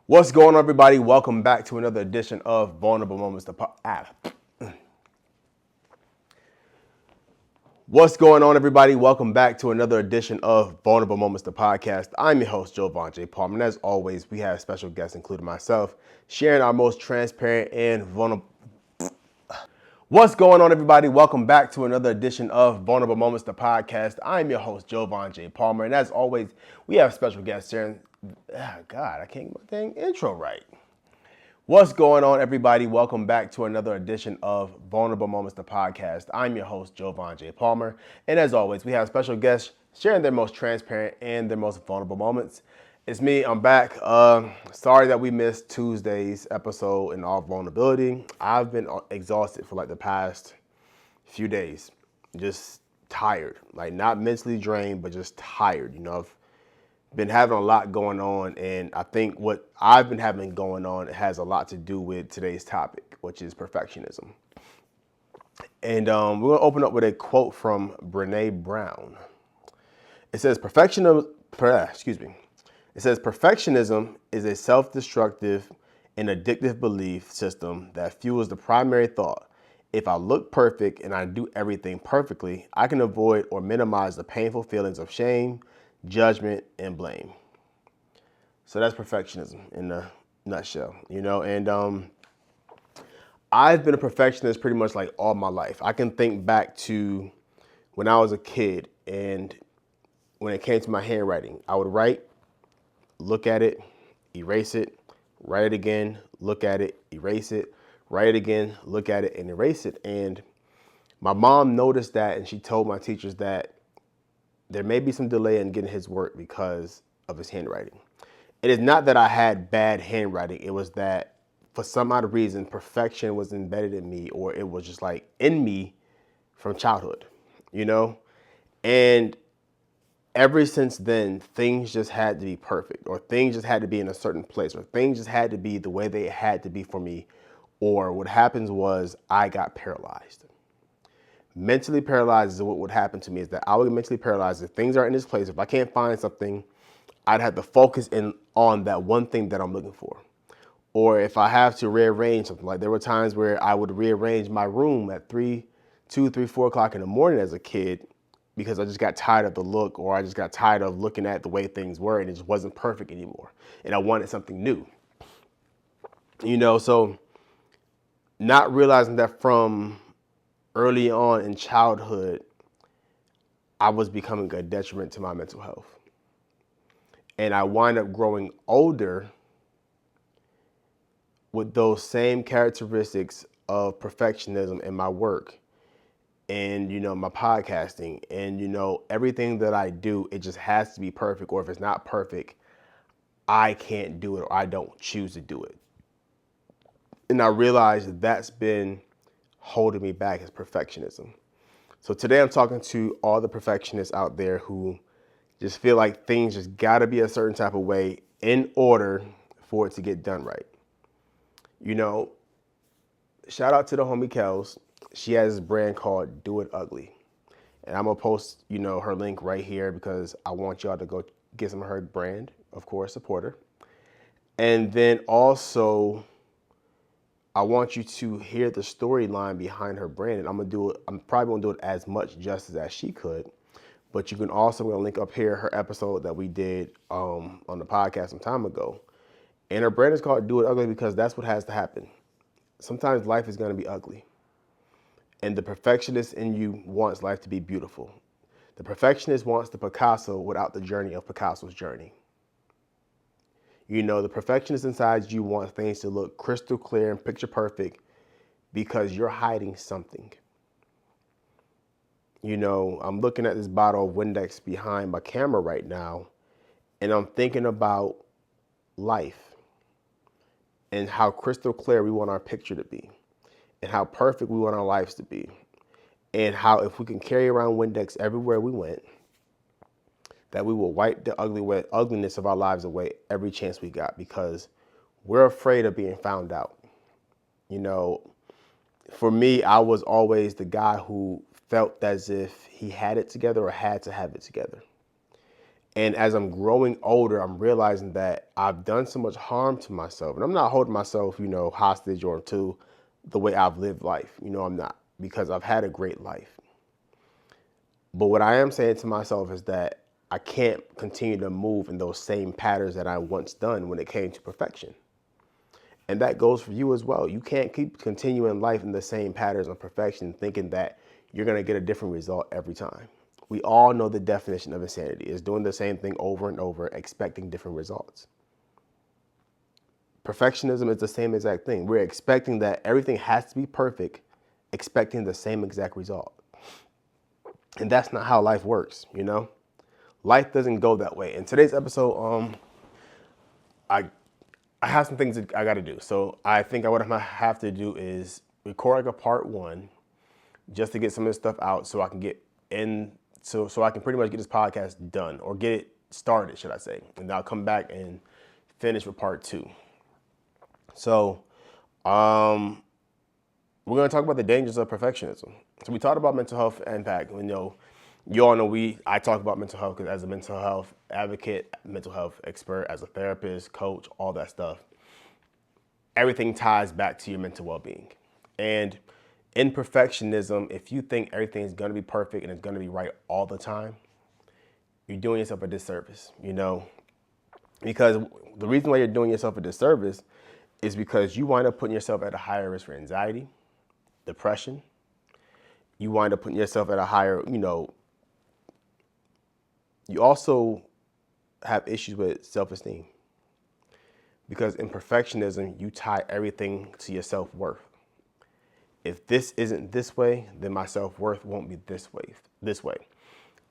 What's going on, everybody? Welcome back to another edition of Vulnerable Moments. What's going on, everybody? Welcome back to another edition of Vulnerable Moments, the podcast. I'm your host, Jovan J. Palmer, and as always, we have special guests, including myself, sharing our most transparent and vulnerable. What's going on, everybody? Welcome back to another edition of Vulnerable Moments, the podcast. I'm your host, Jovan J. Palmer, and as always, we have special guests sharing. God, I can't get my dang intro right. What's going on, everybody? Welcome back to another edition of Vulnerable Moments, the podcast. I'm your host, Jovan J. Palmer, and as always, we have special guests sharing their most transparent and their most vulnerable moments. It's me, I'm back. Sorry that we missed Tuesday's episode in all vulnerability. I've been exhausted for like the past few days, just tired, like not mentally drained, but just tired. I've been having a lot going on, and I think what I've been having going on has a lot to do with today's topic, which is perfectionism. And we're going to open up with a quote from Brené Brown. It says, perfectionism is a self-destructive and addictive belief system that fuels the primary thought. If I look perfect and I do everything perfectly, I can avoid or minimize the painful feelings of shame, judgment, and blame. So that's perfectionism in a nutshell, and I've been a perfectionist pretty much like all my life. I can think back to when I was a kid, and when it came to my handwriting, I would write, look at it, erase it, write it again, look at it, erase it, write it again, look at it, and erase it. And my mom noticed that, and she told my teachers that there may be some delay in getting his work because of his handwriting. It is not that I had bad handwriting. It was that for some odd reason, perfection was embedded in me, or it was just like in me from childhood, And ever since then, things just had to be perfect, or things just had to be in a certain place, or things just had to be the way they had to be for me. Or what happens was I got paralyzed. Mentally paralyzed is what would happen to me, is that I would get mentally paralyzed. If things are in this place, if I can't find something, I'd have to focus in on that one thing that I'm looking for. Or if I have to rearrange something, like there were times where I would rearrange my room at 2, 3, 4 o'clock in the morning as a kid, because I just got tired of the look, or I just got tired of looking at the way things were, and it just wasn't perfect anymore. And I wanted something new. So not realizing that from early on in childhood, I was becoming a detriment to my mental health. And I wind up growing older with those same characteristics of perfectionism in my work and, my podcasting and, everything that I do. It just has to be perfect. Or if it's not perfect, I can't do it, or I don't choose to do it. And I realized that's been holding me back, is perfectionism. So today I'm talking to all the perfectionists out there who just feel like things just gotta be a certain type of way in order for it to get done right. Shout out to the homie Kels. She has this brand called Do It Ugly. And I'm gonna post, her link right here, because I want y'all to go get some of her brand, of course, support her. And then also, I want you to hear the storyline behind her brand. And I'm probably gonna do it as much justice as she could. But you can also, I'm gonna link up here her episode that we did on the podcast some time ago. And her brand is called Do It Ugly, because that's what has to happen. Sometimes life is gonna be ugly. And the perfectionist in you wants life to be beautiful. The perfectionist wants the Picasso without the journey of Picasso's journey. The perfectionist inside you wants things to look crystal clear and picture perfect, because you're hiding something. I'm looking at this bottle of Windex behind my camera right now, and I'm thinking about life and how crystal clear we want our picture to be, and how perfect we want our lives to be, and how if we can carry around Windex everywhere we went, that we will wipe the ugliness of our lives away every chance we got, because we're afraid of being found out. For me, I was always the guy who felt as if he had it together or had to have it together. And as I'm growing older, I'm realizing that I've done so much harm to myself. And I'm not holding myself, hostage or to the way I've lived life. I'm not, because I've had a great life. But what I am saying to myself is that I can't continue to move in those same patterns that I once done when it came to perfection. And that goes for you as well. You can't keep continuing life in the same patterns of perfection, thinking that you're going to get a different result every time. We all know the definition of insanity is doing the same thing over and over, expecting different results. Perfectionism is the same exact thing. We're expecting that everything has to be perfect, expecting the same exact result. And that's not how life works, Life doesn't go that way. In today's episode, I have some things that I got to do. So I think what I'm gonna have to do is record like a part one, just to get some of this stuff out, so I can get in, so I can pretty much get this podcast done, or get it started, should I say? And then I'll come back and finish with part two. So, we're gonna talk about the dangers of perfectionism. So we talked about mental health impact. You all know I talk about mental health because as a mental health advocate, mental health expert, as a therapist, coach, all that stuff, everything ties back to your mental well-being. And in perfectionism, if you think everything is going to be perfect and it's going to be right all the time, you're doing yourself a disservice, because the reason why you're doing yourself a disservice is because you wind up putting yourself at a higher risk for anxiety, depression. You wind up putting yourself at a higher, you also have issues with self-esteem, because in perfectionism, you tie everything to your self-worth. If this isn't this way, then my self-worth won't be this way.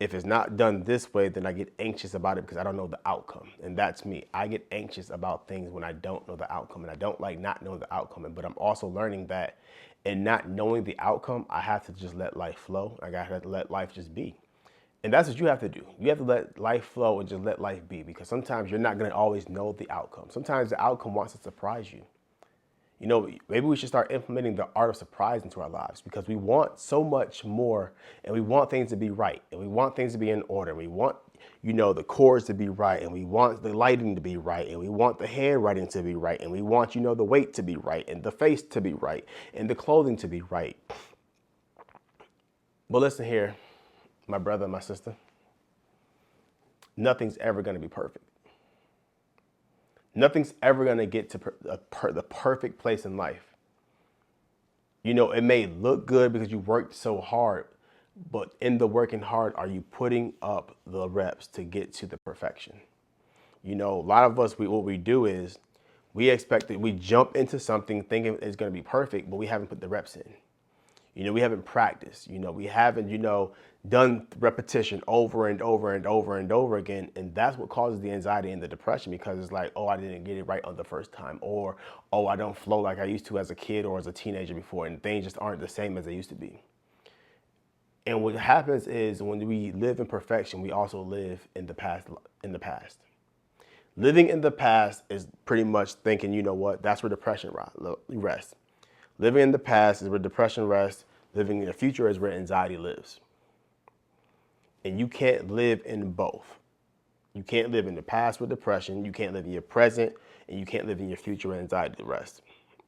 If it's not done this way, then I get anxious about it because I don't know the outcome. And that's me. I get anxious about things when I don't know the outcome, and I don't like not knowing the outcome. But I'm also learning that in not knowing the outcome, I have to just let life flow. I got to let life just be. And that's what you have to do. You have to let life flow and just let life be, because sometimes you're not going to always know the outcome. Sometimes the outcome wants to surprise you. Maybe we should start implementing the art of surprise into our lives, because we want so much more, and we want things to be right, and we want things to be in order. And we want, the chords to be right, and we want the lighting to be right, and we want the handwriting to be right, and we want, the weight to be right, and the face to be right, and the clothing to be right. But listen here, my brother, my sister, nothing's ever going to be perfect. Nothing's ever going to get to the perfect place in life. It may look good because you worked so hard, but in the working hard, are you putting up the reps to get to the perfection? A lot of us, what we do is we expect that we jump into something thinking it's going to be perfect, but we haven't put the reps in. We haven't practiced, we haven't, done repetition over and over and over and over again. And that's what causes the anxiety and the depression, because it's like, oh, I didn't get it right on the first time, or, oh, I don't flow like I used to as a kid or as a teenager before, and things just aren't the same as they used to be. And what happens is when we live in perfection, we also live in the past. Living in the past is pretty much thinking, that's where depression rests. Living in the past is where depression rests. Living in the future is where anxiety lives. And you can't live in both. You can't live in the past with depression. You can't live in your present, and you can't live in your future where anxiety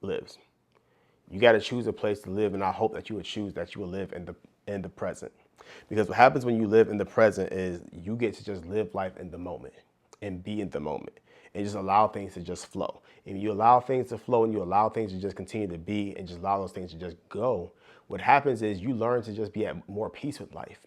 lives. You got to choose a place to live, and I hope that you would choose that you will live in the present. Because what happens when you live in the present is you get to just live life in the moment and be in the moment and just allow things to just flow. If you allow things to flow and you allow things to just continue to be and just allow those things to just go, what happens is you learn to just be at more peace with life.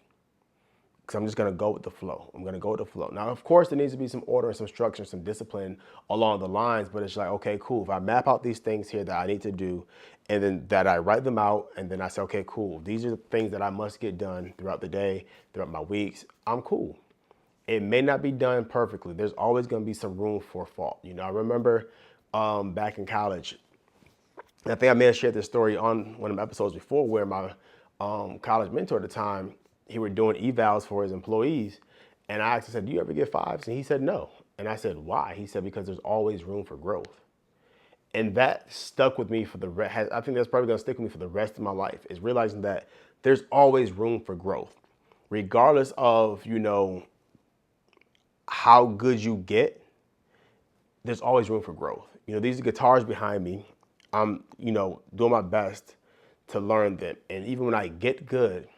Because I'm just going to go with the flow. I'm going to go with the flow. Now, of course, there needs to be some order and some structure, some discipline along the lines, but it's like, okay, cool. If I map out these things here that I need to do, and then that I write them out, and then I say, okay, cool. These are the things that I must get done throughout the day, throughout my weeks. I'm cool. It may not be done perfectly. There's always going to be some room for fault. I remember back in college, and I think I may have shared this story on one of the episodes before, where my college mentor at the time, he were doing evals for his employees. And I asked him, I said, do you ever get fives? And he said, no. And I said, why? He said, because there's always room for growth. And that stuck with me for the rest. I think that's probably going to stick with me for the rest of my life, is realizing that there's always room for growth, regardless of, how good you get, there's always room for growth. These are guitars behind me. I'm, doing my best to learn them. And even when I get good,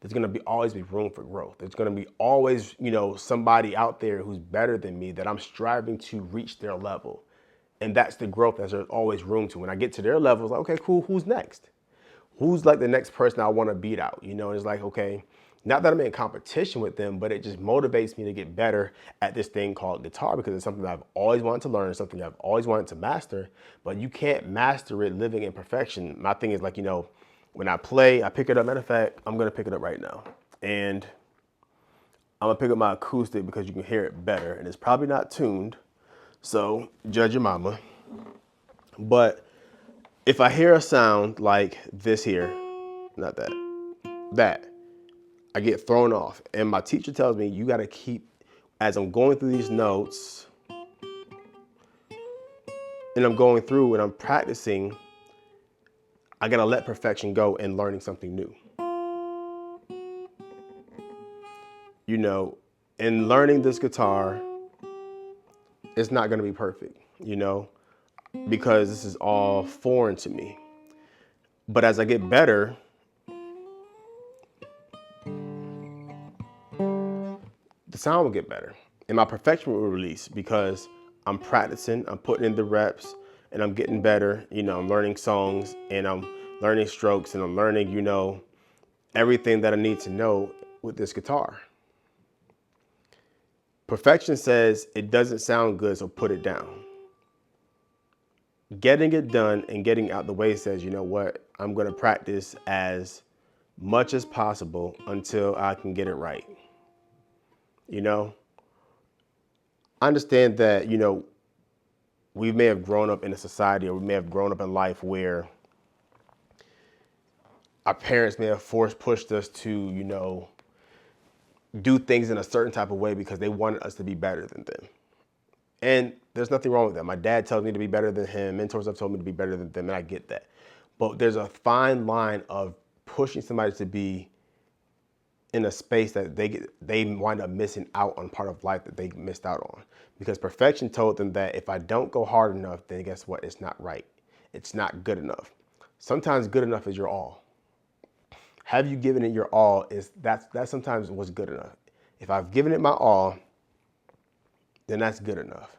there's going to always be room for growth. There's going to be always, somebody out there who's better than me that I'm striving to reach their level. And that's the growth that there's always room to. When I get to their level, it's like, okay, cool, who's next? Who's like the next person I want to beat out? It's like, okay, not that I'm in competition with them, but it just motivates me to get better at this thing called guitar, because it's something that I've always wanted to learn, something I've always wanted to master, but you can't master it living in perfection. My thing is like, when I play, I pick it up. Matter of fact, I'm going to pick it up right now. And I'm going to pick up my acoustic because you can hear it better. And it's probably not tuned, so judge your mama. But if I hear a sound like this here, not that, I get thrown off. And my teacher tells me, you got to keep, as I'm going through these notes, and I'm going through and I'm practicing, I got to let perfection go and learning something new. In learning this guitar, it's not going to be perfect, because this is all foreign to me. But as I get better, the sound will get better and my perfection will release, because I'm practicing, I'm putting in the reps, and I'm getting better. I'm learning songs and I'm learning strokes and I'm learning, everything that I need to know with this guitar. Perfection says it doesn't sound good, so put it down. Getting it done and getting out the way says, you know what, I'm going to practice as much as possible until I can get it right. I understand that, we may have grown up in a society, or we may have grown up in life where our parents may have pushed us to, do things in a certain type of way because they wanted us to be better than them. And there's nothing wrong with that. My dad tells me to be better than him. Mentors have told me to be better than them, and I get that. But there's a fine line of pushing somebody to be in a space that they wind up missing out on part of life that they missed out on. Because perfection told them that if I don't go hard enough, then guess what? It's not right. It's not good enough. Sometimes good enough is your all. Have you given it your all? That's sometimes what's good enough. If I've given it my all, then that's good enough.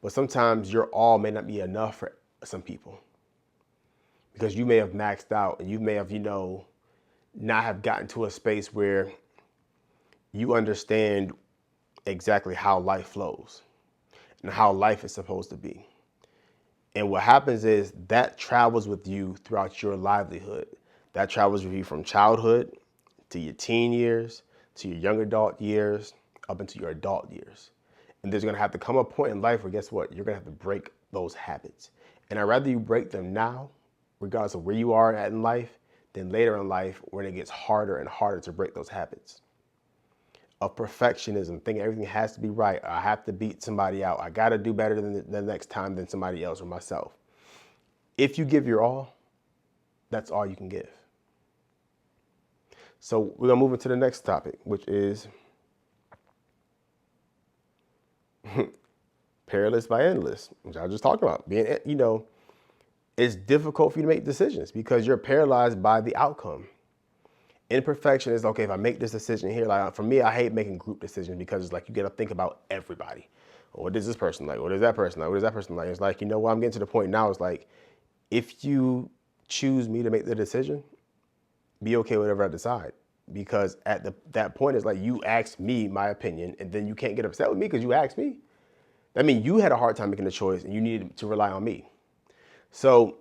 But sometimes your all may not be enough for some people, because you may have maxed out and you may have, not have gotten to a space where you understand exactly how life flows and how life is supposed to be. And what happens is that travels with you throughout your livelihood. That travels with you from childhood to your teen years, to your young adult years, up into your adult years. And there's going to have to come a point in life where, guess what? You're going to have to break those habits. And I'd rather you break them now, regardless of where you are at in life, than later in life when it gets harder and harder to break those habits. Of perfectionism, thinking everything has to be right. I have to beat somebody out. I got to do better than the next time than somebody else or myself. If you give your all, that's all you can give. So we're going to move into the next topic, which is paralysis by endless, which I was just talking about. Being, it's difficult for you to make decisions because you're paralyzed by the outcome. Imperfection is, okay, if I make this decision here, like for me, I hate making group decisions because it's like you got to think about everybody. What is this person like? What is that person like? What is that person like? It's like, what I'm getting to the point now is like, if you choose me to make the decision, be okay with whatever I decide. Because at that point, it's like you asked me my opinion, and then you can't get upset with me because you asked me. That means you had a hard time making a choice and you needed to rely on me. So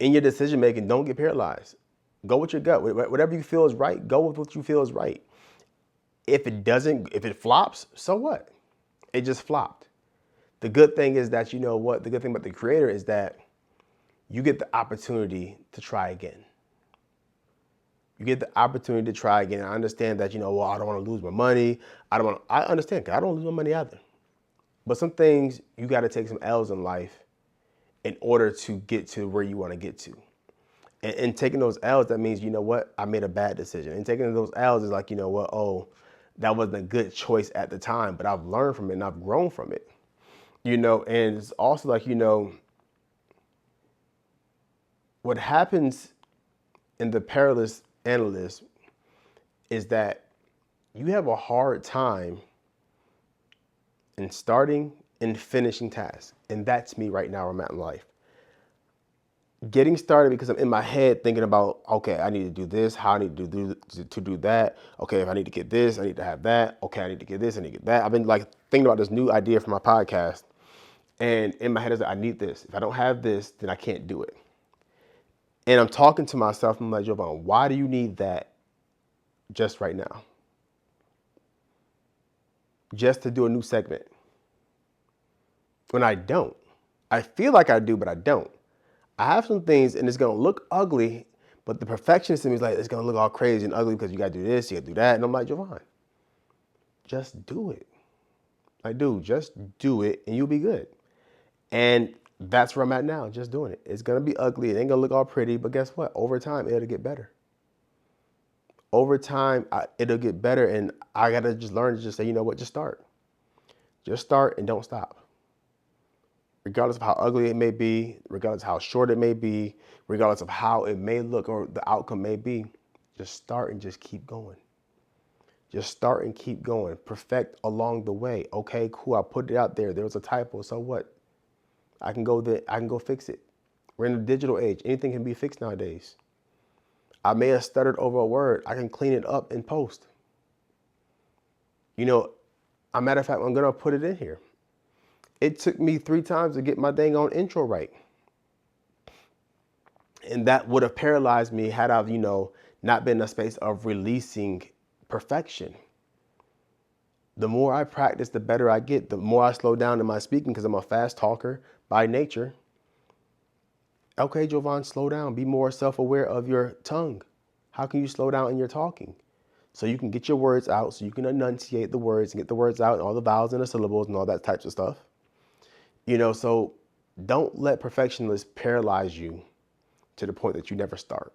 in your decision making, don't get paralyzed. Go with your gut. Whatever you feel is right, go with what you feel is right. If it flops, so what? It just flopped. The good thing is that, the good thing about the creator is that you get the opportunity to try again. You get the opportunity to try again. I understand that, I don't want to lose my money. I understand, because I don't lose my money either. But some things, you got to take some L's in life in order to get to where you want to get to. And taking those L's, that means, I made a bad decision. And taking those L's is like, that wasn't a good choice at the time, but I've learned from it and I've grown from it. And it's also like, what happens in the perilous analyst is that you have a hard time in starting and finishing tasks. And that's me right now where I'm at in life. Getting started because I'm in my head thinking about, okay, I need to do this, how I need to do that. Okay, if I need to get this, I need to have that. Okay, I need to get this, I need to get that. I've been like thinking about this new idea for my podcast. And in my head is like, I need this. If I don't have this, then I can't do it. And I'm talking to myself, I'm like, Jovan, why do you need that just right now? Just to do a new segment. When I don't. I feel like I do, but I don't. I have some things and it's gonna look ugly, but the perfectionist in me is like, it's gonna look all crazy and ugly because you gotta do this, you gotta do that. And I'm like, Jovan, just do it. Like, dude, just do it and you'll be good. And that's where I'm at now, just doing it. It's gonna be ugly, it ain't gonna look all pretty, but guess what? Over time, it'll get better. Over time, it'll get better, and I gotta just learn to just say, you know what, just start. Just start and don't stop. Regardless of how ugly it may be, regardless of how short it may be, regardless of how it may look or the outcome may be, just start and just keep going. Just start and keep going. Perfect along the way. Okay, cool, I put it out there. There was a typo, so what? I can go fix it. We're in a digital age. Anything can be fixed nowadays. I may have stuttered over a word. I can clean it up in post. A matter of fact, I'm gonna put it in here. It took me 3 times to get my dang on intro right. And that would have paralyzed me had I, not been in a space of releasing perfection. The more I practice, the better I get. The more I slow down in my speaking because I'm a fast talker by nature. Okay, Jovan, slow down. Be more self-aware of your tongue. How can you slow down in your talking? So you can get your words out, so you can enunciate the words and get the words out and all the vowels and the syllables and all that types of stuff. So don't let perfectionists paralyze you to the point that you never start.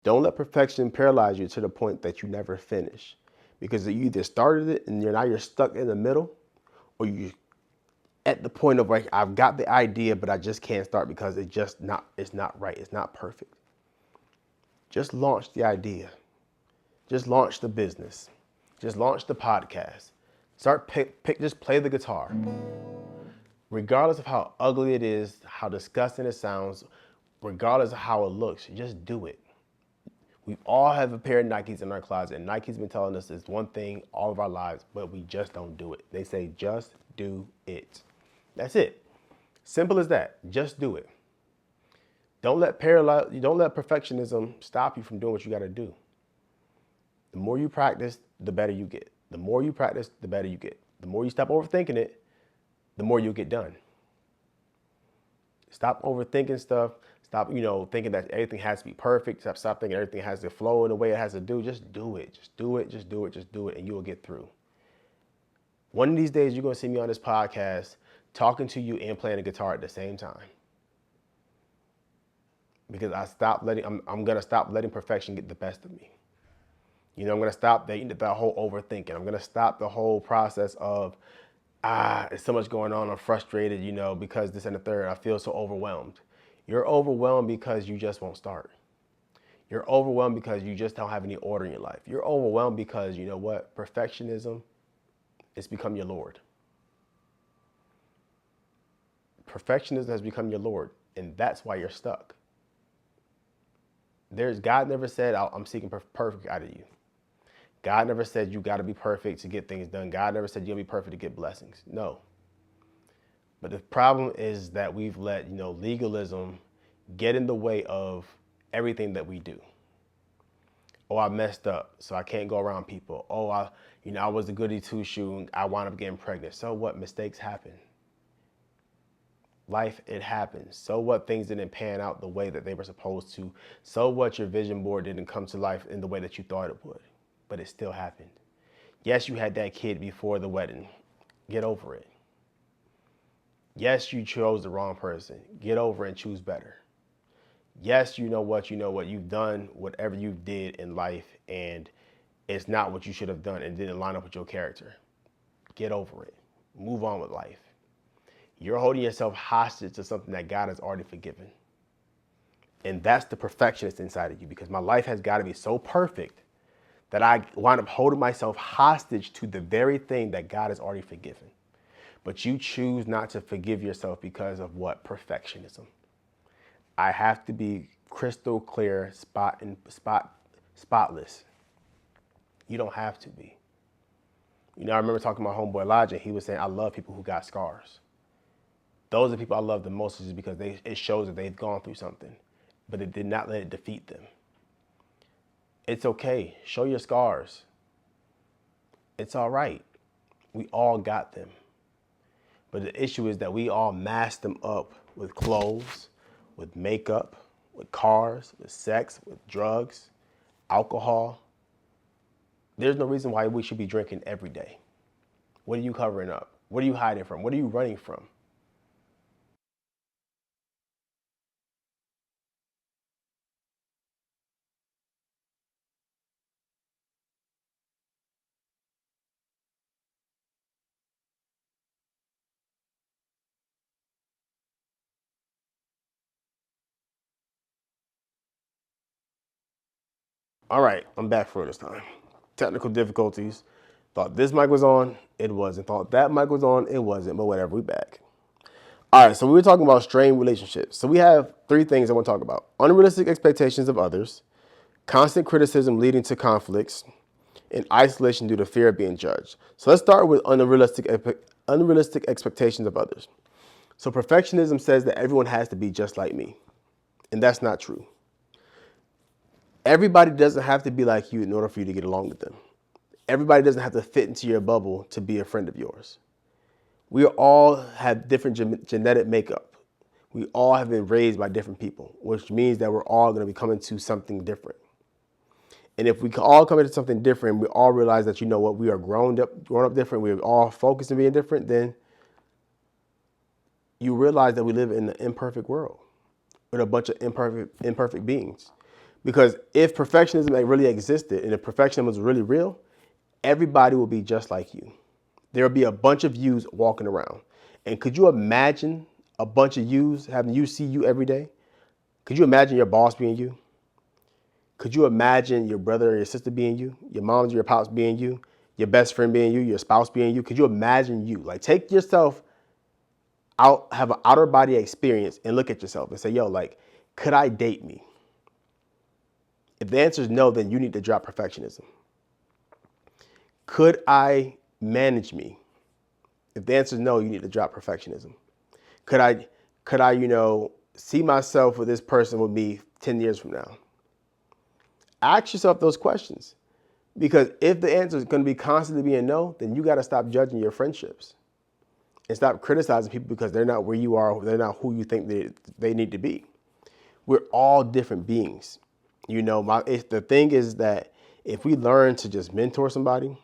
Don't let perfection paralyze you to the point that you never finish. Because you either started it and now you're stuck in the middle, or you at the point of like, I've got the idea, but I just can't start because it's not right. It's not perfect. Just launch the idea. Just launch the business. Just launch the podcast. Just play the guitar. Regardless of how ugly it is, how disgusting it sounds, regardless of how it looks, just do it. We all have a pair of Nikes in our closet, and Nike's been telling us this one thing all of our lives, but we just don't do it. They say, just do it. That's it. Simple as that. Just do it. Don't let perfectionism stop you from doing what you got to do. The more you practice, the better you get. The more you practice, the better you get. The more you stop overthinking it, the more you'll get done. Stop overthinking stuff. Stop, thinking that everything has to be perfect. Stop thinking everything has to flow in the way it has to do. Just do it. Just do it. Just do it. Just do it. And you'll get through. One of these days, you're going to see me on this podcast talking to you and playing the guitar at the same time. Because I'm going to stop letting perfection get the best of me. I'm going to stop the whole overthinking. I'm going to stop the whole process of, there's so much going on. I'm frustrated, because this and the third. I feel so overwhelmed. You're overwhelmed because you just won't start. You're overwhelmed because you just don't have any order in your life. You're overwhelmed because, perfectionism has become your Lord. Perfectionism has become your Lord, and that's why you're stuck. God never said, I'm seeking perfect out of you. God never said you got to be perfect to get things done. God never said you'll be perfect to get blessings. No. But the problem is that we've let, legalism get in the way of everything that we do. Oh, I messed up, so I can't go around people. Oh, I was a goody two-shoe and I wound up getting pregnant. So what? Mistakes happen. Life, it happens. So what? Things didn't pan out the way that they were supposed to. So what? Your vision board didn't come to life in the way that you thought it would. But it still happened. Yes, you had that kid before the wedding. Get over it. Yes, you chose the wrong person. Get over it and choose better. Yes, you know what, you've done whatever you did in life and it's not what you should have done and didn't line up with your character. Get over it. Move on with life. You're holding yourself hostage to something that God has already forgiven. And that's the perfectionist inside of you, because my life has got to be so perfect that I wind up holding myself hostage to the very thing that God has already forgiven. But you choose not to forgive yourself because of what? Perfectionism. I have to be crystal clear, spotless. You don't have to be. I remember talking to my homeboy Elijah. He was saying, I love people who got scars. Those are the people I love the most, is because it shows that they've gone through something, but it did not let it defeat them. It's okay. Show your scars. It's all right. We all got them. But the issue is that we all mask them up with clothes, with makeup, with cars, with sex, with drugs, alcohol. There's no reason why we should be drinking every day. What are you covering up? What are you hiding from? What are you running from? All right, I'm back for this time. Technical difficulties. Thought this mic was on, it wasn't. Thought that mic was on, it wasn't. But whatever, we back. All right, so we were talking about strained relationships. So we have three things I want to talk about: unrealistic expectations of others, constant criticism leading to conflicts, and isolation due to fear of being judged. So let's start with unrealistic expectations of others. So perfectionism says that everyone has to be just like me, and that's not true. Everybody doesn't have to be like you in order for you to get along with them. Everybody doesn't have to fit into your bubble to be a friend of yours. We all have different genetic makeup. We all have been raised by different people, which means that we're all going to be coming to something different. And if we all come into something different, we all realize that, we are grown up different, we're all focused on being different, then you realize that we live in an imperfect world with a bunch of imperfect beings. Because if perfectionism really existed and if perfectionism was really real, everybody will be just like you. There will be a bunch of yous walking around. And could you imagine a bunch of yous having you see you every day? Could you imagine your boss being you? Could you imagine your brother or your sister being you? Your mom or your pops being you? Your best friend being you? Your spouse being you? Could you imagine you? Like, take yourself out, have an outer body experience and look at yourself and say, could I date me? If the answer is no, then you need to drop perfectionism. Could I manage me? If the answer is no, you need to drop perfectionism. Could I, see myself with this person with me 10 years from now? Ask yourself those questions, because if the answer is going to be constantly being no, then you got to stop judging your friendships and stop criticizing people because they're not where you are. They're not who you think they need to be. We're all different beings. The thing is that if we learn to just mentor somebody,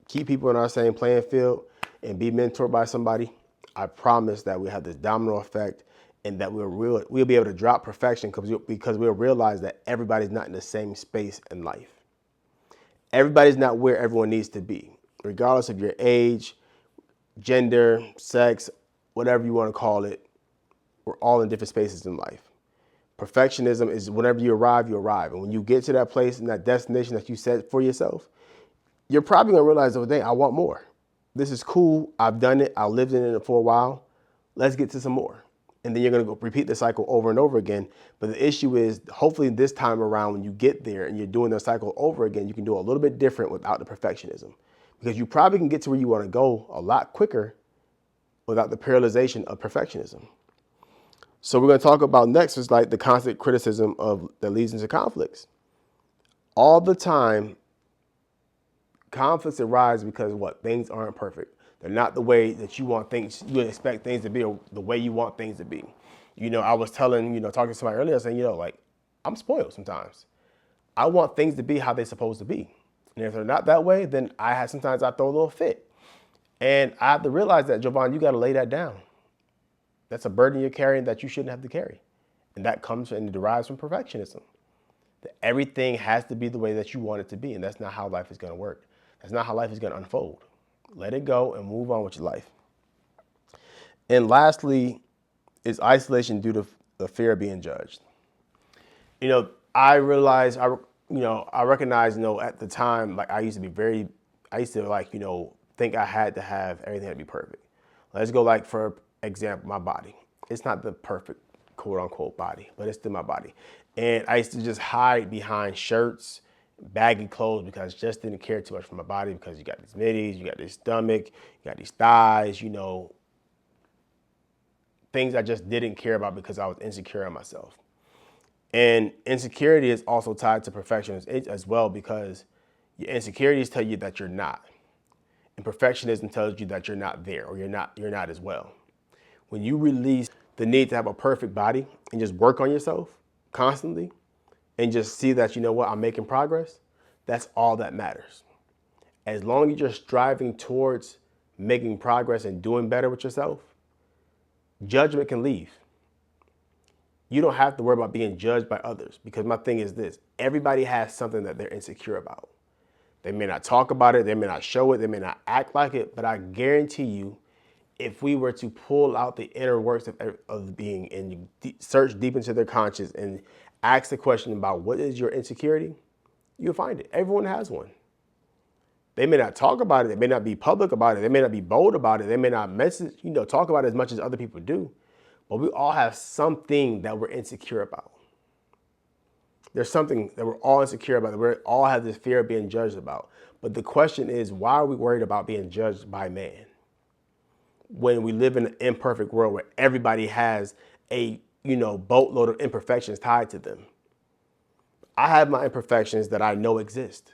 keep people in our same playing field, and be mentored by somebody, I promise that we have this domino effect, and that we'll be able to drop perfection because we'll realize that everybody's not in the same space in life. Everybody's not where everyone needs to be, regardless of your age, gender, sex, whatever you want to call it. We're all in different spaces in life. Perfectionism is whenever you arrive. And when you get to that place and that destination that you set for yourself, you're probably going to realize, oh, dang, I want more. This is cool. I've done it. I lived in it for a while. Let's get to some more. And then you're going to go repeat the cycle over and over again. But the issue is, hopefully this time around, when you get there and you're doing the cycle over again, you can do it a little bit different without the perfectionism. Because you probably can get to where you want to go a lot quicker without the paralyzation of perfectionism. So we're going to talk about next is like the constant criticism that leads into conflicts. All the time, conflicts arise because things aren't perfect. They're not the way that you want things. You expect things to be the way you want things to be. I was talking to somebody earlier saying, I'm spoiled sometimes. I want things to be how they're supposed to be. And if they're not that way, then sometimes I throw a little fit. And I have to realize that, Jovan, you got to lay that down. That's a burden you're carrying that you shouldn't have to carry. And that comes and derives from perfectionism. that everything has to be the way that you want it to be, and that's not how life is going to work. That's not how life is going to unfold. Let it go and move on with your life. And lastly, is isolation due to the fear of being judged. I realized, I recognize, at the time, like I used to like, think I had to have everything to be perfect. Let's go, like, for example, my body. It's not the perfect, quote unquote, body, but it's still my body. And I used to just hide behind shirts, baggy clothes, because I just didn't care too much for my body, because you got these middies, you got this stomach, you got these thighs, things I just didn't care about because I was insecure in myself. And insecurity is also tied to perfectionism as well, because your insecurities tell you that you're not. And perfectionism tells you that you're not there, or you're not as well. When you release the need to have a perfect body and just work on yourself constantly and just see that, I'm making progress, that's all that matters. As long as you're striving towards making progress and doing better with yourself, judgment can leave. You don't have to worry about being judged by others, because my thing is this: everybody has something that they're insecure about. They may not talk about it, they may not show it, they may not act like it, but I guarantee you, if we were to pull out the inner works of being and search deep into their conscience and ask the question about what is your insecurity, you'll find it. Everyone has one. They may not talk about it, they may not be public about it, they may not be bold about it, they may not talk about it as much as other people do, but we all have something that we're insecure about. There's something that we're all insecure about, that we all have this fear of being judged about. But the question is, why are we worried about being judged by man when we live in an imperfect world where everybody has a, boatload of imperfections tied to them? I have my imperfections that I know exist.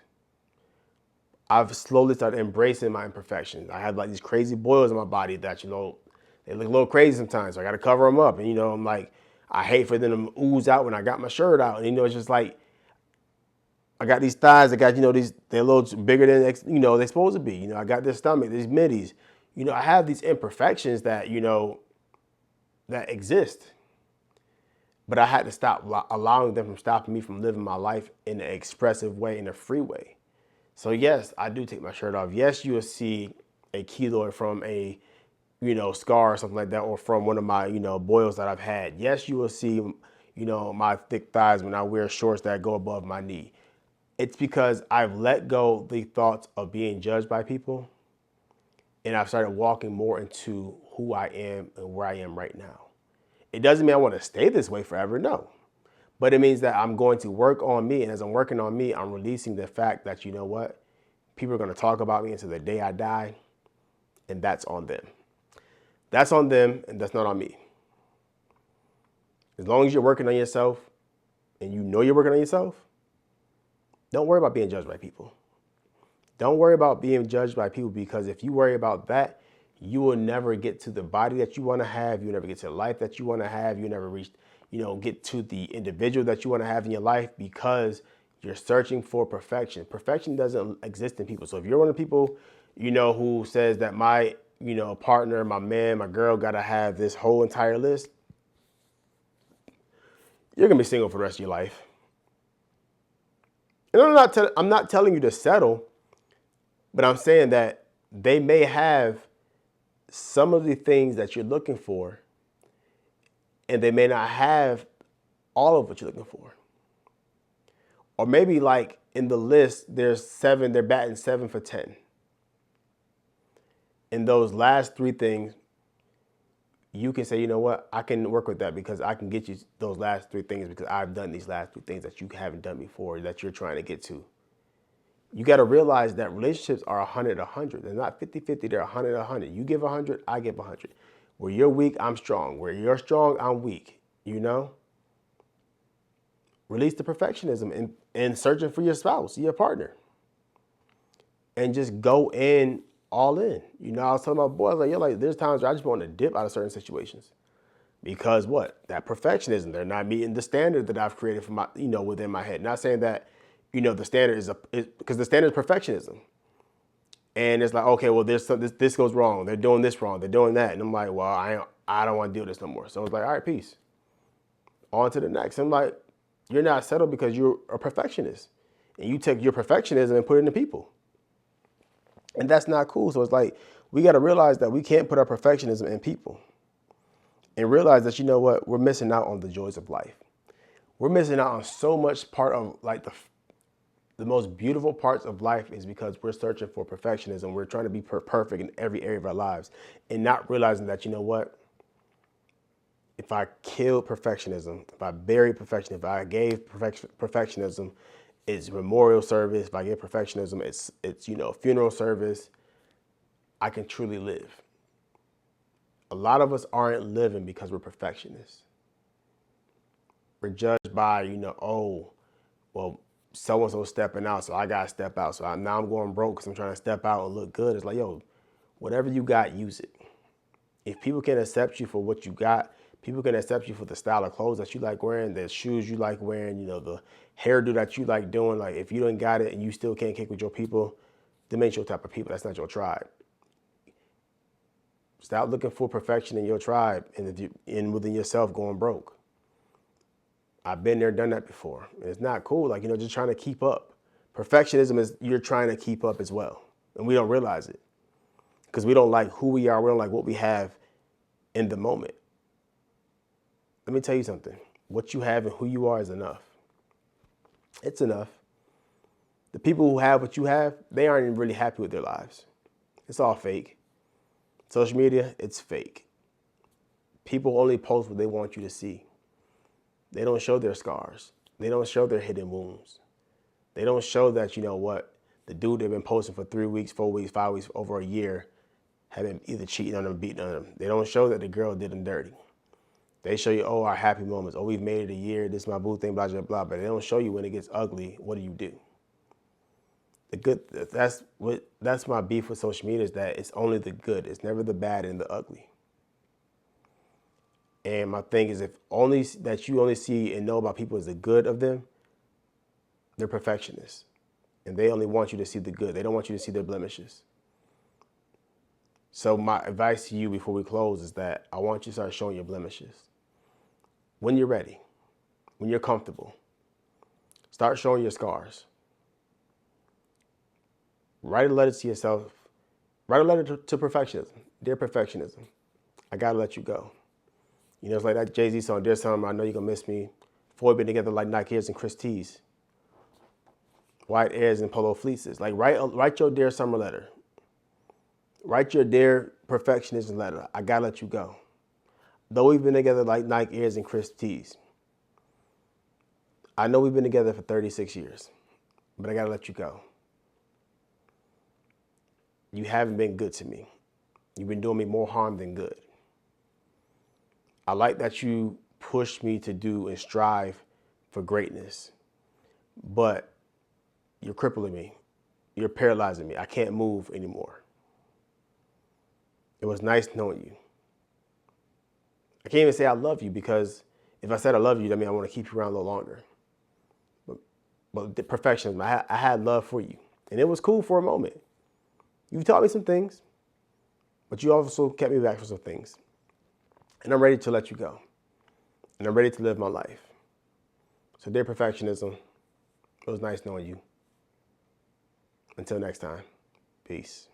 I've slowly started embracing my imperfections. I have like these crazy boils in my body that, they look a little crazy sometimes. So I got to cover them up. And, I'm like, I hate for them to ooze out when I got my shirt out. And, it's just like, I got these thighs. I got, they're a little bigger than, they're supposed to be. I got this stomach, these middies. I have these imperfections that, that exist. But I had to stop allowing them from stopping me from living my life in an expressive way, in a free way. So yes, I do take my shirt off. Yes, you will see a keloid from a, scar or something like that, or from one of my, boils that I've had. Yes, you will see, my thick thighs when I wear shorts that go above my knee. It's because I've let go the thoughts of being judged by people, and I've started walking more into who I am and where I am right now. It doesn't mean I want to stay this way forever, no. But it means that I'm going to work on me, and as I'm working on me, I'm releasing the fact that, people are going to talk about me until the day I die, and that's on them. That's on them, and that's not on me. As long as you're working on yourself, and you're working on yourself, don't worry about being judged by people. Don't worry about being judged by people, because if you worry about that, you will never get to the body that you want to have. You'll never get to the life that you want to have. You'll never reach, get to the individual that you want to have in your life, because you're searching for perfection. Perfection doesn't exist in people. So if you're one of the people, who says that my, partner, my man, my girl got to have this whole entire list, you're going to be single for the rest of your life. And I'm not telling you to settle, but I'm saying that they may have some of the things that you're looking for, and they may not have all of what you're looking for. Or maybe, like, in the list, they're batting 7 for 10. In those last 3 things, you can say, you know what, I can work with that, because I can get you those last 3 things, because I've done these last 3 things that you haven't done before, that you're trying to get to. You got to realize that relationships are 100-100. They're not 50-50, they're 100-100. You give 100, I give 100. Where you're weak, I'm strong. Where you're strong, I'm weak. Release the perfectionism and searching for your spouse, your partner. And just go in all in. I was telling my boys, there's times where I just want to dip out of certain situations. Because what? That perfectionism. They're not meeting the standard that I've created for my, within my head. Not saying that, the standard is because the standard is perfectionism. And it's like, okay, well, this goes wrong. They're doing this wrong. They're doing that. And I'm like, well, I don't want to deal with this no more. So it's like, all right, peace. On to the next. I'm like, You're not settled because you're a perfectionist. And you take your perfectionism and put it into people. And that's not cool. So it's like, we got to realize that we can't put our perfectionism in people. And realize that, you know what, we're missing out on the joys of life. We're missing out on so much part of like the most beautiful parts of life is because we're searching for perfectionism. We're trying to be perfect in every area of our lives and not realizing that, you know what, if I killed perfectionism, if I buried perfection, if I gave perfectionism its memorial service, if I gave perfectionism its funeral service, I can truly live. A lot of us aren't living because we're perfectionists. We're judged by, oh, well, so-and-so stepping out, so I got to step out. So now I'm going broke because I'm trying to step out and look good. It's like, yo, whatever you got, use it. If people can accept you for what you got, people can accept you for the style of clothes that you like wearing, the shoes you like wearing, the hairdo that you like doing. Like, if you don't got it and you still can't kick with your people, them ain't your type of people. That's not your tribe. Stop looking for perfection in your tribe and within yourself going broke. I've been there, done that before. And it's not cool. Like, just trying to keep up. Perfectionism is you're trying to keep up as well. And we don't realize it because we don't like who we are. We don't like what we have in the moment. Let me tell you something. What you have and who you are is enough. It's enough. The people who have what you have, they aren't even really happy with their lives. It's all fake. Social media, it's fake. People only post what they want you to see. They don't show their scars. They don't show their hidden wounds. They don't show that, the dude they've been posting for 3 weeks, 4 weeks, 5 weeks, over a year, have been either cheating on them or beating on them. They don't show that the girl did them dirty. They show you, our happy moments. Oh, we've made it a year. This is my boo thing, blah, blah, blah. But they don't show you when it gets ugly, what do you do? That's my beef with social media, is that it's only the good. It's never the bad and the ugly. And my thing is, if only that you only see and know about people is the good of them, they're perfectionists. And they only want you to see the good. They don't want you to see their blemishes. So my advice to you before we close is that I want you to start showing your blemishes. When you're ready, when you're comfortable, start showing your scars. Write a letter to yourself. Write a letter to perfectionism. Dear perfectionism, I gotta let you go. It's like that Jay-Z song, Dear Summer, I know you're gonna miss me. Before we've been together like Nike Airs and Chris T's. White Airs and Polo Fleeces. Like, write your Dear Summer letter. Write your Dear Perfectionism letter. I gotta let you go. Though we've been together like Nike Airs and Chris T's. I know we've been together for 36 years, but I gotta let you go. You haven't been good to me. You've been doing me more harm than good. I like that you push me to do and strive for greatness, but you're crippling me. You're paralyzing me. I can't move anymore. It was nice knowing you. I can't even say I love you, because if I said I love you, that means I want to keep you around a little longer. But the perfectionism, I had love for you. And it was cool for a moment. You taught me some things, but you also kept me back for some things. And I'm ready to let you go. And I'm ready to live my life. So dear perfectionism, it was nice knowing you. Until next time, peace.